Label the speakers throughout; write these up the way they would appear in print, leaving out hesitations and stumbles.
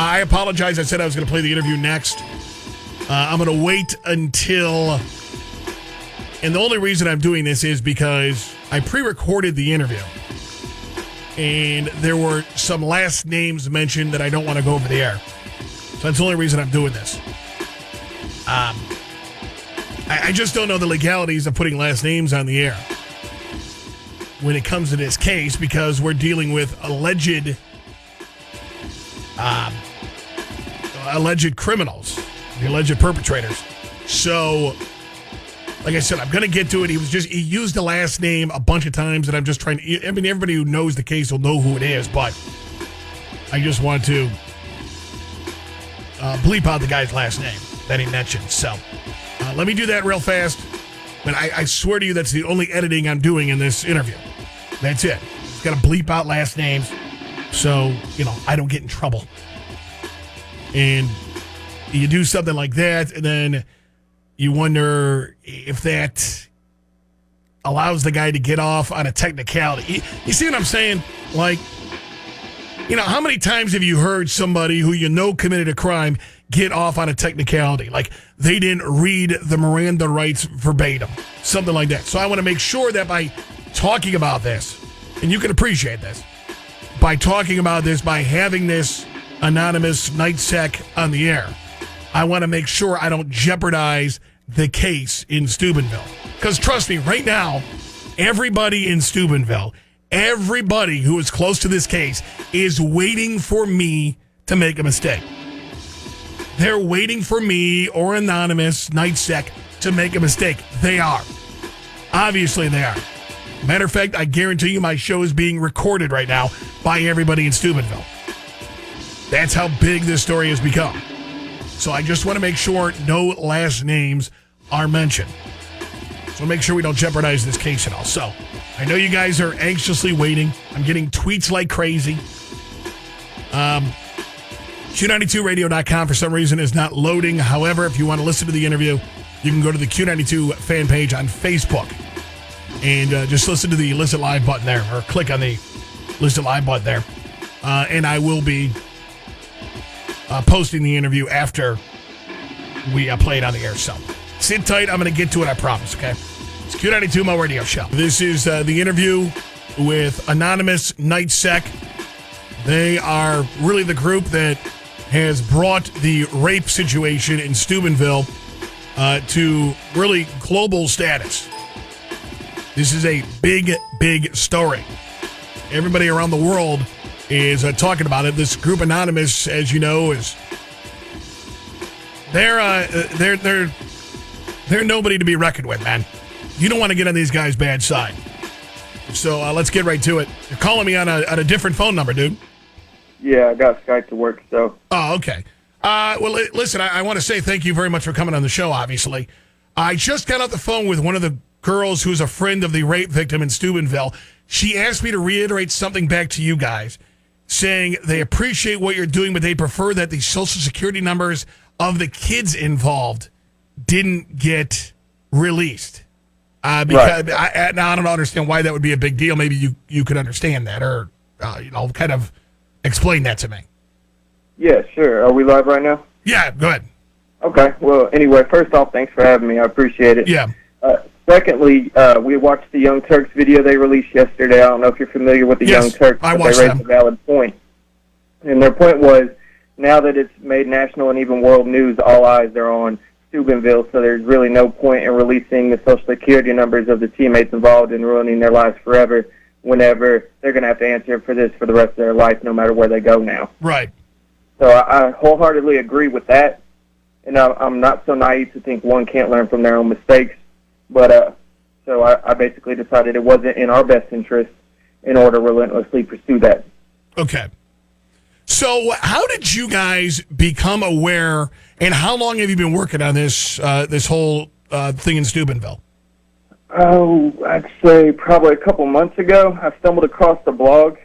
Speaker 1: I apologize. I said I was going to play the interview next. I'm going to wait until... And the only reason I'm doing this is because I pre-recorded the interview. And there were some last names mentioned that I don't want to go over the air. So that's the only reason I'm doing this. I just don't know the legalities of putting last names on the air when it comes to this case, because we're dealing with alleged criminals, the alleged perpetrators. So, like I said, I'm going to get to it. He used the last name a bunch of times, and I'm just trying to, everybody who knows the case will know who it is, but I just want to bleep out the guy's last name that he mentioned. So, let me do that real fast. But I swear to you, that's the only editing I'm doing in this interview. That's it. Just got to bleep out last names so, I don't get in trouble. And you do something like that, and then you wonder if that allows the guy to get off on a technicality. You see what I'm saying? Like, how many times have you heard somebody who committed a crime get off on a technicality? Like, they didn't read the Miranda rights verbatim. Something like that. So I want to make sure that by talking about this, and you can appreciate this, by talking about this, by having this anonymous night sec on the air, I want to make sure I don't jeopardize the case in Steubenville. Because trust me, right now, everybody in Steubenville, everybody who is close to this case is waiting for me to make a mistake. They're waiting for me or Anonymous, Night Sec, to make a mistake. They are. Obviously, they are. Matter of fact, I guarantee you my show is being recorded right now by everybody in Steubenville. That's how big this story has become. So I just want to make sure no last names are mentioned. So make sure we don't jeopardize this case at all. So I know you guys are anxiously waiting. I'm getting tweets like crazy. Q92radio.com for some reason is not loading. However, if you want to listen to the interview, you can go to the Q92 fan page on Facebook and just listen to the Listen Live button there, or click on the Listen Live button there. And I will be posting the interview after we play it on the air. So sit tight. I'm going to get to it, I promise, okay? It's Q92, my radio show. This is the interview with Anonymous Night Sec. They are really the group that has brought the rape situation in Steubenville to really global status. This is a big, big story. Everybody around the world is talking about it. This group Anonymous, as you know, is they're nobody to be reckoned with, man. You don't want to get on these guys' bad side. So let's get right to it. You're calling me on a different phone number, dude.
Speaker 2: Yeah, I got Skype to work, so.
Speaker 1: Oh, okay. Well, listen, I want to say thank you very much for coming on the show, obviously. I just got off the phone with one of the girls who's a friend of the rape victim in Steubenville. She asked me to reiterate something back to you guys, saying they appreciate what you're doing, but they prefer that the Social Security numbers of the kids involved didn't get released. Because right. I don't understand why that would be a big deal. Maybe you could understand that, or kind of explain that to me.
Speaker 2: Yeah, sure. Are we live right now?
Speaker 1: Yeah, go ahead.
Speaker 2: Okay. Well, anyway, first off, thanks for having me. I appreciate it.
Speaker 1: Yeah.
Speaker 2: Secondly, we watched the Young Turks video they released yesterday. I don't know if you're familiar with the Young Turks, but they raised a valid point. And their point was, now that it's made national and even world news, all eyes are on Steubenville, so there's really no point in releasing the Social Security numbers of the teammates involved in ruining their lives forever, whenever they're going to have to answer for this for the rest of their life, no matter where they go now.
Speaker 1: Right.
Speaker 2: So I wholeheartedly agree with that, and I'm not so naive to think one can't learn from their own mistakes. But so I basically decided it wasn't in our best interest in order to relentlessly pursue that.
Speaker 1: Okay. So how did you guys become aware, and how long have you been working on this this whole thing in Steubenville?
Speaker 2: Oh, I'd say probably a couple months ago. I stumbled across the blog,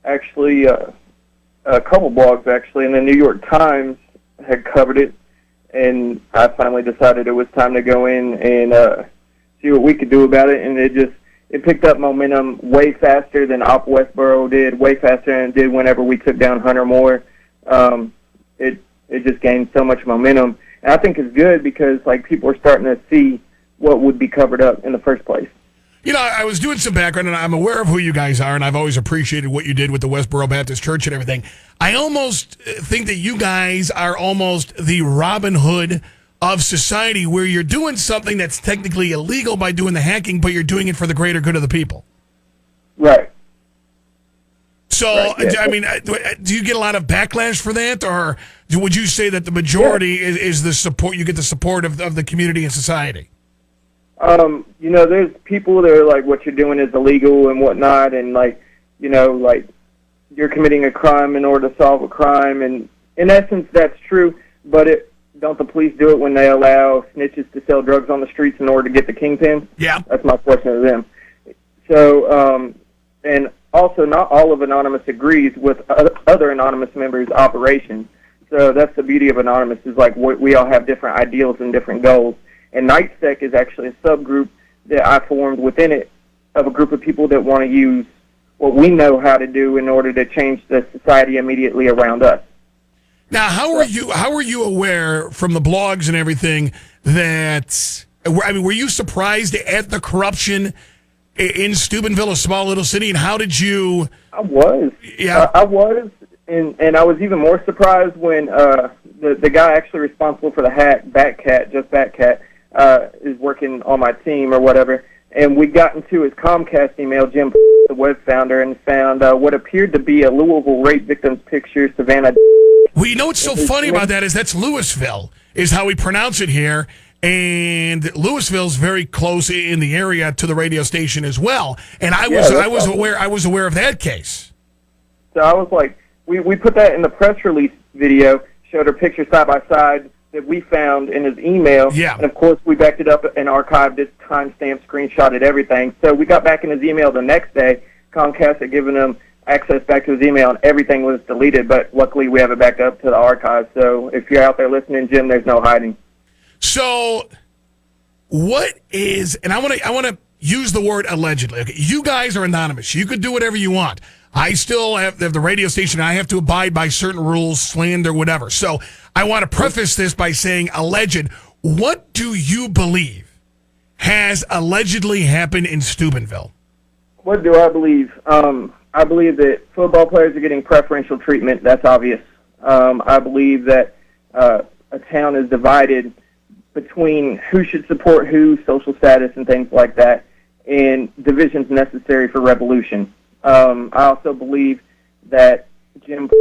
Speaker 2: actually a couple blogs, actually, and the New York Times had covered it. And I finally decided it was time to go in and see what we could do about it. And it picked up momentum way faster than Op Westboro did, way faster than it did whenever we took down Hunter Moore. it just gained so much momentum. And I think it's good because, like, people are starting to see what would be covered up in the first place.
Speaker 1: You know, I was doing some background, and I'm aware of who you guys are, and I've always appreciated what you did with the Westboro Baptist Church and everything. I almost think that you guys are almost the Robin Hood of society, where you're doing something that's technically illegal by doing the hacking, but you're doing it for the greater good of the people.
Speaker 2: Right.
Speaker 1: So,
Speaker 2: right, yeah.
Speaker 1: I mean, do you get a lot of backlash for that, or would you say that the majority is the support? You get the support of the community and society?
Speaker 2: You know, there's people that are like, what you're doing is illegal and whatnot, and, like, you know, like, you're committing a crime in order to solve a crime, and in essence, that's true, but don't the police do it when they allow snitches to sell drugs on the streets in order to get the kingpin?
Speaker 1: Yeah.
Speaker 2: That's my question to them. So, and also, not all of Anonymous agrees with other Anonymous members' operations. So that's the beauty of Anonymous, is like we all have different ideals and different goals. And NightSec is actually a subgroup that I formed within it of a group of people that want to use what we know how to do in order to change the society immediately around us.
Speaker 1: Now, how are you aware from the blogs and everything that, I mean, were you surprised at the corruption in Steubenville, a small little city, and how did you...
Speaker 2: I was.
Speaker 1: Yeah.
Speaker 2: I was, and I was even more surprised when the guy actually responsible for the hack, Batcat, is working on my team or whatever, and we got into his Comcast email, Jim, the web founder, and found what appeared to be a Louisville rape victim's picture, Savannah.
Speaker 1: Well, you know what's so funny about that is that's Louisville, is how we pronounce it here. And Louisville's very close in the area to the radio station as well. And I was aware of that case.
Speaker 2: So I was like, we put that in the press release video, showed her picture side by side that we found in his email.
Speaker 1: Yeah.
Speaker 2: And of course we backed it up and archived it, timestamp, screenshotted everything. So we got back in his email the next day. Comcast had given him access back to his email, and everything was deleted, but luckily we have it backed up to the archive. So if you're out there listening, Jim, there's no hiding. So,
Speaker 1: what is, and I want to use the word allegedly. Okay, you guys are anonymous. You could do whatever you want. I still have the radio station. I have to abide by certain rules, slander, whatever. So, I want to preface this by saying alleged. What do you believe has allegedly happened in Steubenville?
Speaker 2: What do I believe? I believe that football players are getting preferential treatment. That's obvious. I believe that a town is divided between who should support who, social status, and things like that, and divisions necessary for revolution. I also believe that Jim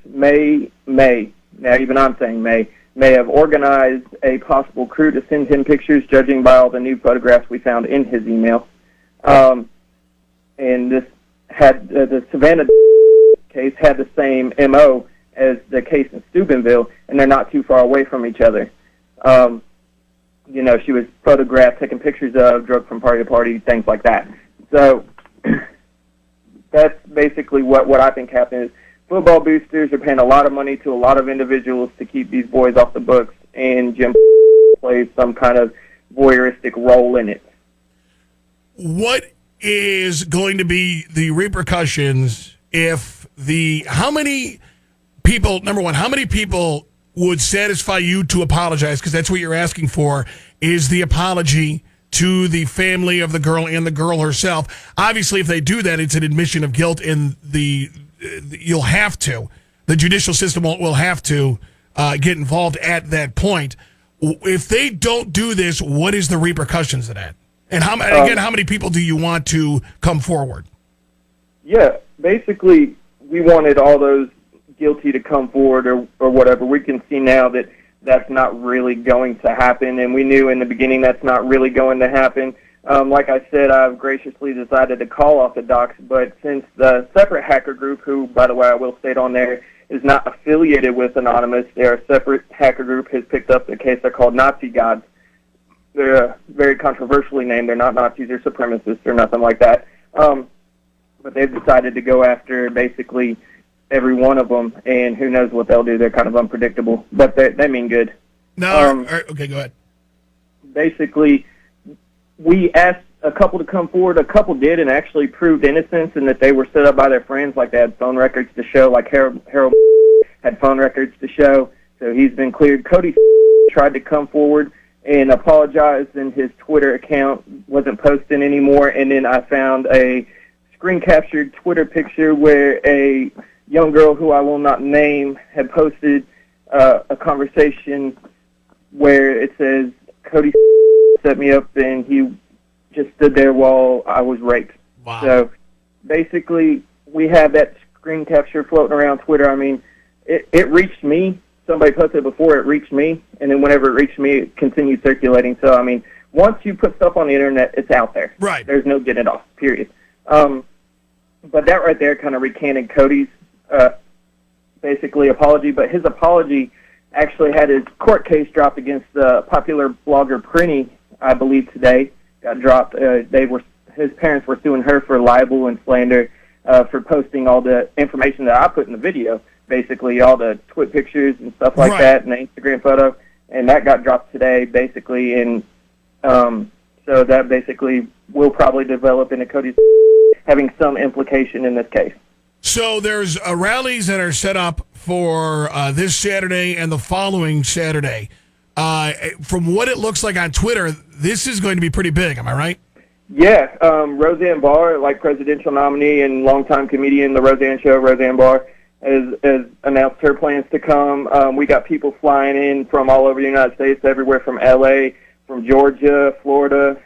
Speaker 2: may, now even I'm saying may have organized a possible crew to send him pictures, judging by all the new photographs we found in his email. And this had, the Savannah case had the same MO as the case in Steubenville, and they're not too far away from each other. You know, she was photographed, taking pictures of, drug from party to party, things like that. So that's basically what I think happened is football boosters are paying a lot of money to a lot of individuals to keep these boys off the books, and Jim plays some kind of voyeuristic role in it.
Speaker 1: What is going to be the repercussions if how many people, number one, how many people would satisfy you to apologize, because that's what you're asking for, is the apology to the family of the girl and the girl herself. Obviously, if they do that, it's an admission of guilt, and you'll have to. The judicial system will have to get involved at that point. If they don't do this, what is the repercussions of that? And how many people do you want to come forward?
Speaker 2: Yeah, basically, we wanted all those guilty to come forward or whatever. We can see now that that's not really going to happen, and we knew in the beginning that's not really going to happen. Like I said, I've graciously decided to call off the docs, but since the separate hacker group, who, by the way, I will state on there, is not affiliated with Anonymous, they're a separate hacker group, has picked up the case they're called Nazi Gods. They're very controversially named. They're not Nazis or supremacists or nothing like that. But they've decided to go after basically every one of them, and who knows what they'll do. They're kind of unpredictable, but they mean good.
Speaker 1: No, okay, go ahead.
Speaker 2: Basically, we asked a couple to come forward. A couple did and actually proved innocence, and that they were set up by their friends, like they had phone records to show, like Harold had phone records to show. So he's been cleared. Cody tried to come forward and apologize, and his Twitter account wasn't posting anymore. And then I found a screen captured Twitter picture where a young girl who I will not name had posted a conversation where it says, Cody set me up and he just stood there while I was raped.
Speaker 1: Wow.
Speaker 2: So basically we have that screen capture floating around Twitter. I mean, it reached me. Somebody posted it before, it reached me, and then whenever it reached me, it continued circulating. So, I mean, once you put stuff on the internet, it's out there.
Speaker 1: Right.
Speaker 2: There's no getting it off, period. But that right there kind of recanted Cody's basically apology, but his apology actually had his court case dropped against the popular blogger Prinny, I believe today, got dropped. His parents were suing her for libel and slander for posting all the information that I put in the video, basically all the twit pictures and stuff like that, and the Instagram photo, and that got dropped today, basically, and so that basically will probably develop into Cody's having some implication in this case.
Speaker 1: So there's rallies that are set up for this Saturday and the following Saturday. From what it looks like on Twitter, this is going to be pretty big. Am I right?
Speaker 2: Yeah. Roseanne Barr, like presidential nominee and longtime comedian, The Roseanne Show, Roseanne Barr, has announced her plans to come. We got people flying in from all over the United States, everywhere from L.A., from Georgia, Florida.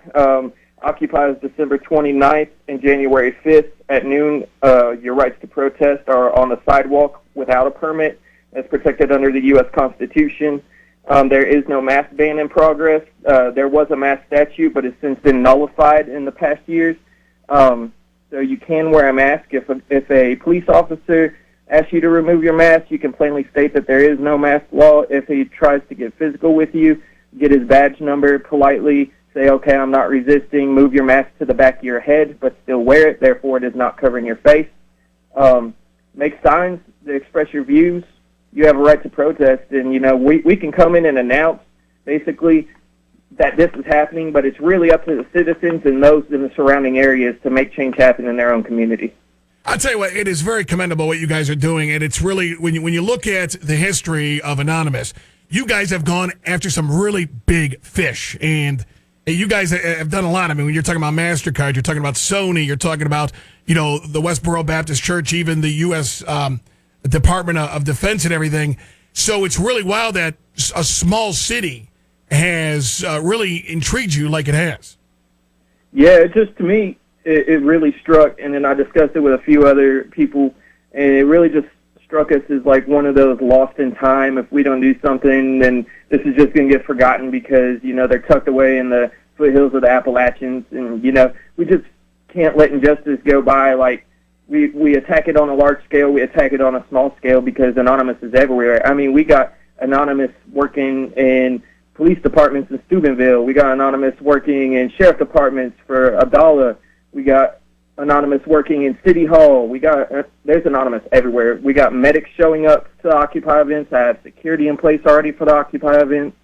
Speaker 2: Occupy is December 29th and January 5th at noon. Your rights to protest are on the sidewalk without a permit. It's protected under the U.S. Constitution. There is no mask ban in progress. There was a mask statute, but it's since been nullified in the past years. So you can wear a mask. If a police officer asks you to remove your mask, you can plainly state that there is no mask law. If he tries to get physical with you, get his badge number, politely say, okay, I'm not resisting, move your mask to the back of your head, but still wear it, therefore it is not covering your face. Make signs that express your views. You have a right to protest, and, you know, we can come in and announce, basically, that this is happening, but it's really up to the citizens and those in the surrounding areas to make change happen in their own community.
Speaker 1: I'll tell you what, it is very commendable what you guys are doing, and it's really, when you look at the history of Anonymous, you guys have gone after some really big fish, and you guys have done a lot. I mean, when you're talking about MasterCard, you're talking about Sony, you're talking about, you know, the Westboro Baptist Church, even the U.S. Department of Defense and everything. So it's really wild that a small city has really intrigued you like it has.
Speaker 2: Yeah, it just, to me, it really struck, and then I discussed it with a few other people, and it really just struck us as like one of those lost in time. If we don't do something, then this is just going to get forgotten because, you know, they're tucked away in the foothills of the Appalachians, and, you know, we just can't let injustice go by. Like, we attack it on a large scale, we attack it on a small scale because Anonymous is everywhere. I mean, we got Anonymous working in police departments in Steubenville. We got Anonymous working in sheriff departments for Abdallah. We got Anonymous working in City Hall. There's Anonymous everywhere. We got medics showing up to Occupy events. I have security in place already for the Occupy events.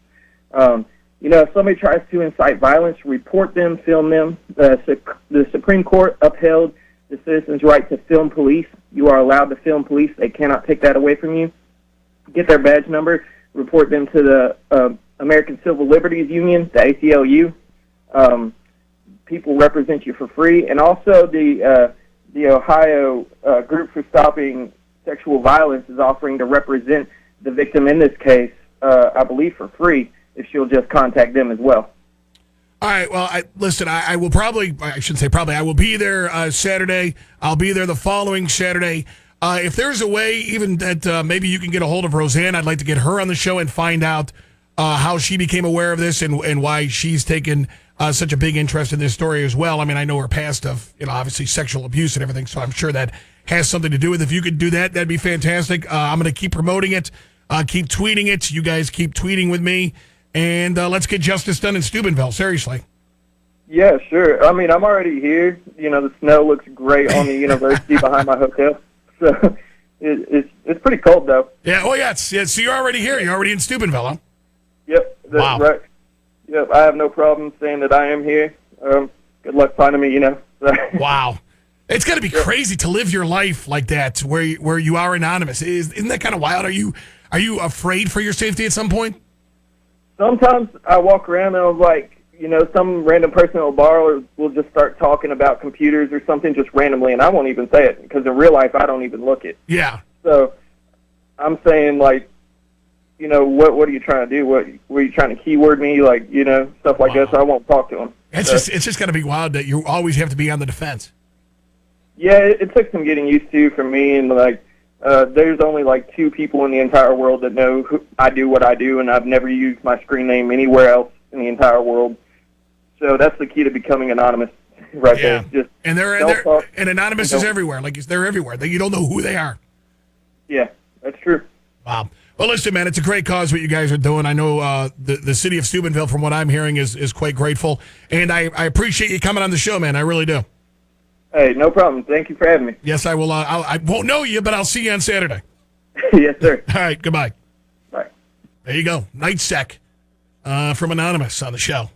Speaker 2: You know, if somebody tries to incite violence, report them, film them. The Supreme Court upheld the citizens' right to film police. You are allowed to film police. They cannot take that away from you. Get their badge number, report them to the American Civil Liberties Union, the ACLU. People represent you for free. And also the Ohio Group for Stopping Sexual Violence is offering to represent the victim in this case, I believe, for free, if she'll just contact them as well.
Speaker 1: All right, well, listen, I will probably, I shouldn't say probably, I will be there Saturday. I'll be there the following Saturday. If there's a way even that maybe you can get a hold of Roseanne, I'd like to get her on the show and find out how she became aware of this and why she's taken such a big interest in this story as well. I mean, I know her past of, you know, obviously sexual abuse and everything, so I'm sure that has something to do with it. If you could do that, that'd be fantastic. I'm going to keep promoting it, keep tweeting it. You guys keep tweeting with me. And let's get justice done in Steubenville, seriously.
Speaker 2: Yeah, sure. I mean, I'm already here. You know, the snow looks great on the university behind my hotel. So it's pretty cold, though.
Speaker 1: Yeah, oh, yeah. So you're already here. You're already in Steubenville, huh?
Speaker 2: Yep. That's
Speaker 1: wow.
Speaker 2: Right. Yep, I have no problem saying that I am here. Good luck finding me, you know. So.
Speaker 1: Wow. It's got to be crazy to live your life like that, where you are anonymous. Isn't that kind of wild? Are you afraid for your safety at some point?
Speaker 2: Sometimes I walk around and I'm like, some random person at a bar will just start talking about computers or something just randomly, and I won't even say it because in real life I don't even look it.
Speaker 1: Yeah.
Speaker 2: So I'm saying, like, what are you trying to do? What were you trying to keyword me? Like, stuff like that. So I won't talk to them.
Speaker 1: It's just got to be wild that you always have to be on the defense.
Speaker 2: Yeah, it took some getting used to for me, and there's only like 2 people in the entire world that know I do what I do, and I've never used my screen name anywhere else in the entire world. So that's the key to becoming anonymous, right there. Just
Speaker 1: and anonymous is everywhere. Like they're everywhere. You don't know who they are.
Speaker 2: Yeah, that's true.
Speaker 1: Wow. Well, listen, man, it's a great cause what you guys are doing. I know the city of Steubenville, from what I'm hearing, is quite grateful, and I appreciate you coming on the show, man. I really do.
Speaker 2: Hey, no problem. Thank you for having me.
Speaker 1: Yes, I will. I won't know you, but I'll see you on Saturday.
Speaker 2: Yes, sir.
Speaker 1: All right, goodbye.
Speaker 2: Bye.
Speaker 1: There you go. Night Sec from Anonymous on the show.